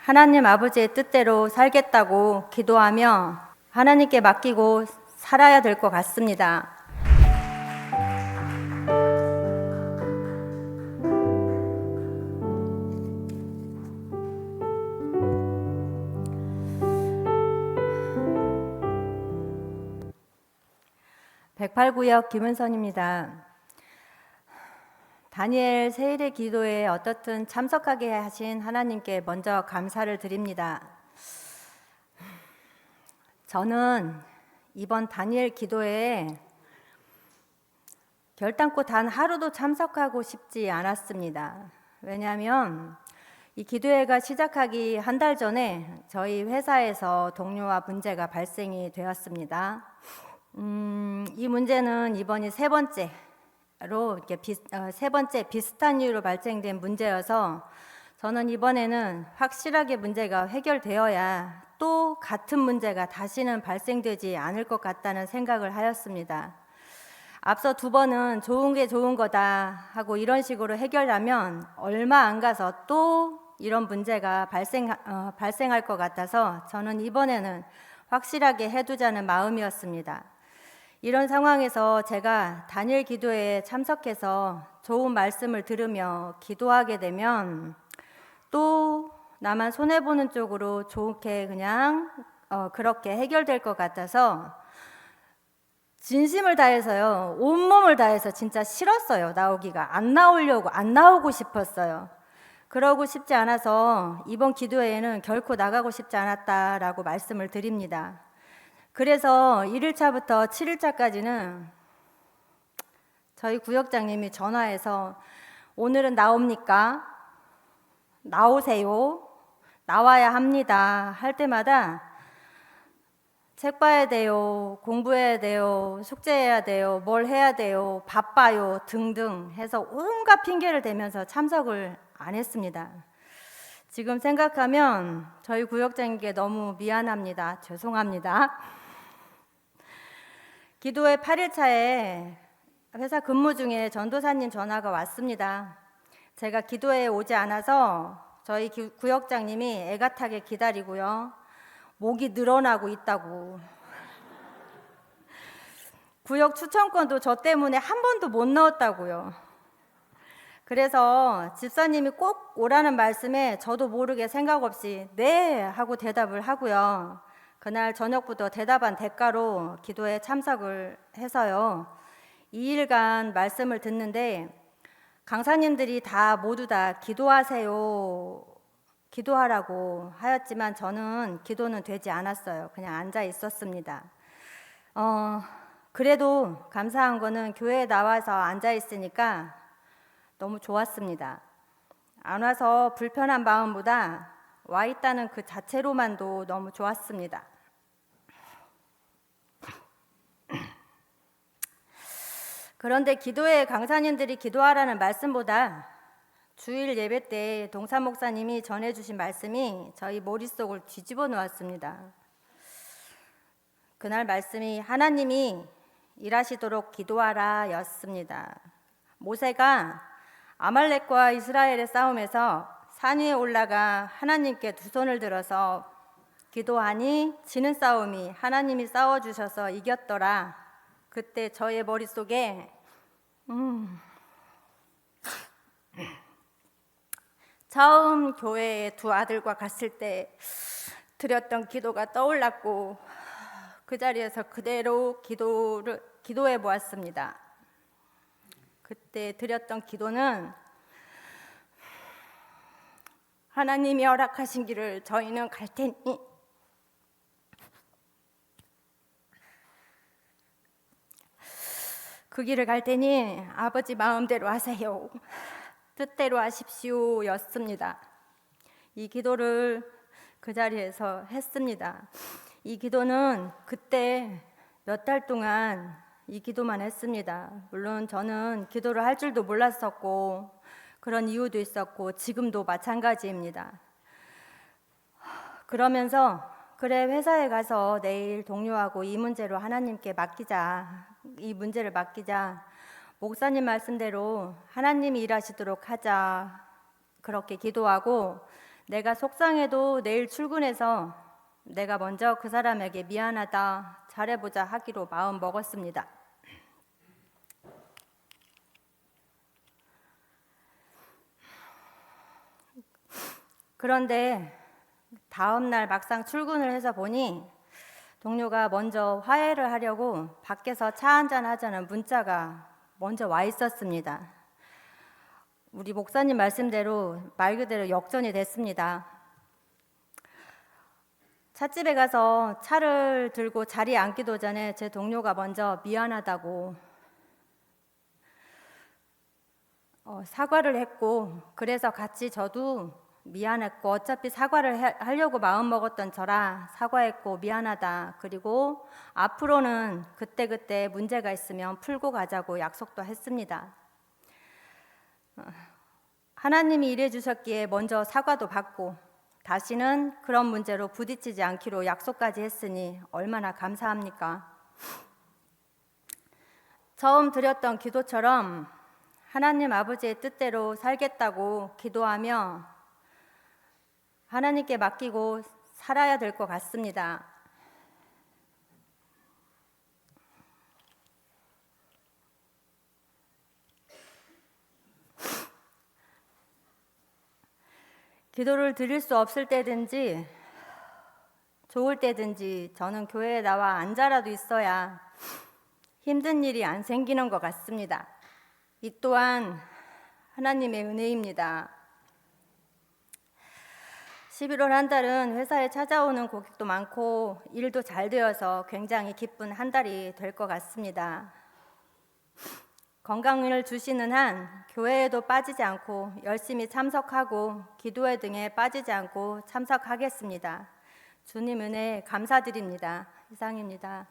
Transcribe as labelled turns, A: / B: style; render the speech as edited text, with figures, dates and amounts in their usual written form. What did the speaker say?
A: 하나님 아버지의 뜻대로 살겠다고 기도하며 하나님께 맡기고 살아야 될 것 같습니다. (108구역) 김은선입니다. 다니엘 세일의 기도에 어떻든 참석하게 하신 하나님께 먼저 감사를 드립니다. 저는 이번 다니엘 기도에 결단코 단 하루도 참석하고 싶지 않았습니다. 왜냐하면 이 기도회가 시작하기 한 달 전에 저희 회사에서 동료와 문제가 발생이 되었습니다. 이 문제는 이번이 세 번째 비슷한 이유로 발생된 문제여서 저는 이번에는 확실하게 문제가 해결되어야 또 같은 문제가 다시는 발생되지 않을 것 같다는 생각을 하였습니다. 앞서 두 번은 좋은 게 좋은 거다 하고 이런 식으로 해결하면 얼마 안 가서 또 이런 문제가 발생할 것 같아서 저는 이번에는 확실하게 해두자는 마음이었습니다. 이런 상황에서 제가 다니엘 기도회에 참석해서 좋은 말씀을 들으며 기도하게 되면 또 나만 손해보는 쪽으로 좋게 그냥 그렇게 해결될 것 같아서 진심을 다해서요, 온몸을 다해서 진짜 싫었어요. 안 나오고 싶었어요. 그러고 싶지 않아서 이번 기도회에는 결코 나가고 싶지 않았다라고 말씀을 드립니다. 그래서 1일차부터 7일차까지는 저희 구역장님이 전화해서 오늘은 나옵니까? 나오세요. 나와야 합니다. 할 때마다 책 봐야 돼요. 공부해야 돼요. 숙제해야 돼요. 뭘 해야 돼요. 바빠요. 등등 해서 온갖 핑계를 대면서 참석을 안 했습니다. 지금 생각하면 저희 구역장님께 너무 미안합니다. 죄송합니다. 기도회 8일차에 회사 근무 중에 전도사님 전화가 왔습니다. 제가 기도회에 오지 않아서 저희 구역장님이 애가타게 기다리고요. 목이 늘어나고 있다고. 구역 추천권도 저 때문에 한 번도 못 넣었다고요. 그래서 집사님이 꼭 오라는 말씀에 저도 모르게 생각 없이 네 하고 대답을 하고요. 그날 저녁부터 대답한 대가로 기도에 참석을 해서요. 2일간 말씀을 듣는데 강사님들이 모두 다 기도하세요, 기도하라고 하였지만 저는 기도는 되지 않았어요. 그냥 앉아 있었습니다. 그래도 감사한 거는 교회에 나와서 앉아 있으니까 너무 좋았습니다. 안 와서 불편한 마음보다 와 있다는 그 자체로만도 너무 좋았습니다. 그런데 기도회 강사님들이 기도하라는 말씀보다 주일 예배 때 동산 목사님이 전해주신 말씀이 저희 머릿속을 뒤집어 놓았습니다. 그날 말씀이 하나님이 일하시도록 기도하라 였습니다. 모세가 아말렉과 이스라엘의 싸움에서 산 위에 올라가 하나님께 두 손을 들어서 기도하니 지는 싸움이 하나님이 싸워주셔서 이겼더라. 그때 저의 머릿속에 처음 교회에 두 아들과 갔을 때 드렸던 기도가 떠올랐고 그 자리에서 그대로 기도해 보았습니다. 그때 드렸던 기도는 하나님이 허락하신 길을 저희는 갈 테니 그 길을 갈 테니 아버지 마음대로 하세요. 뜻대로 하십시오 였습니다. 이 기도를 그 자리에서 했습니다. 이 기도는 그때 몇 달 동안 이 기도만 했습니다. 물론 저는 기도를 할 줄도 몰랐었고 그런 이유도 있었고 지금도 마찬가지입니다. 그러면서 그래 회사에 가서 내일 동료하고 이 문제로 하나님께 이 문제를 맡기자. 목사님 말씀대로 하나님이 일하시도록 하자. 그렇게 기도하고 내가 속상해도 내일 출근해서 내가 먼저 그 사람에게 미안하다, 잘해보자 하기로 마음 먹었습니다. 그런데 다음 날 막상 출근을 해서 보니 동료가 먼저 화해를 하려고 밖에서 차 한잔 하자는 문자가 먼저 와 있었습니다. 우리 목사님 말씀대로 말 그대로 역전이 됐습니다. 찻집에 가서 차를 들고 자리에 앉기도 전에 제 동료가 먼저 미안하다고 사과를 했고, 그래서 같이 저도 미안했고, 어차피 사과를 하려고 마음먹었던 저라 사과했고 미안하다, 그리고 앞으로는 그때그때 문제가 있으면 풀고 가자고 약속도 했습니다. 하나님이 일해 주셨기에 먼저 사과도 받고 다시는 그런 문제로 부딪히지 않기로 약속까지 했으니 얼마나 감사합니까? 처음 드렸던 기도처럼 하나님 아버지의 뜻대로 살겠다고 기도하며 하나님께 맡기고 살아야 될 것 같습니다. 기도를 드릴 수 없을 때든지 좋을 때든지 저는 교회에 나와 앉아라도 있어야 힘든 일이 안 생기는 것 같습니다. 이 또한 하나님의 은혜입니다. 11월 한 달은 회사에 찾아오는 고객도 많고 일도 잘 되어서 굉장히 기쁜 한 달이 될 것 같습니다. 건강을 주시는 한 교회에도 빠지지 않고 열심히 참석하고 기도회 등에 빠지지 않고 참석하겠습니다. 주님 은혜 감사드립니다. 이상입니다.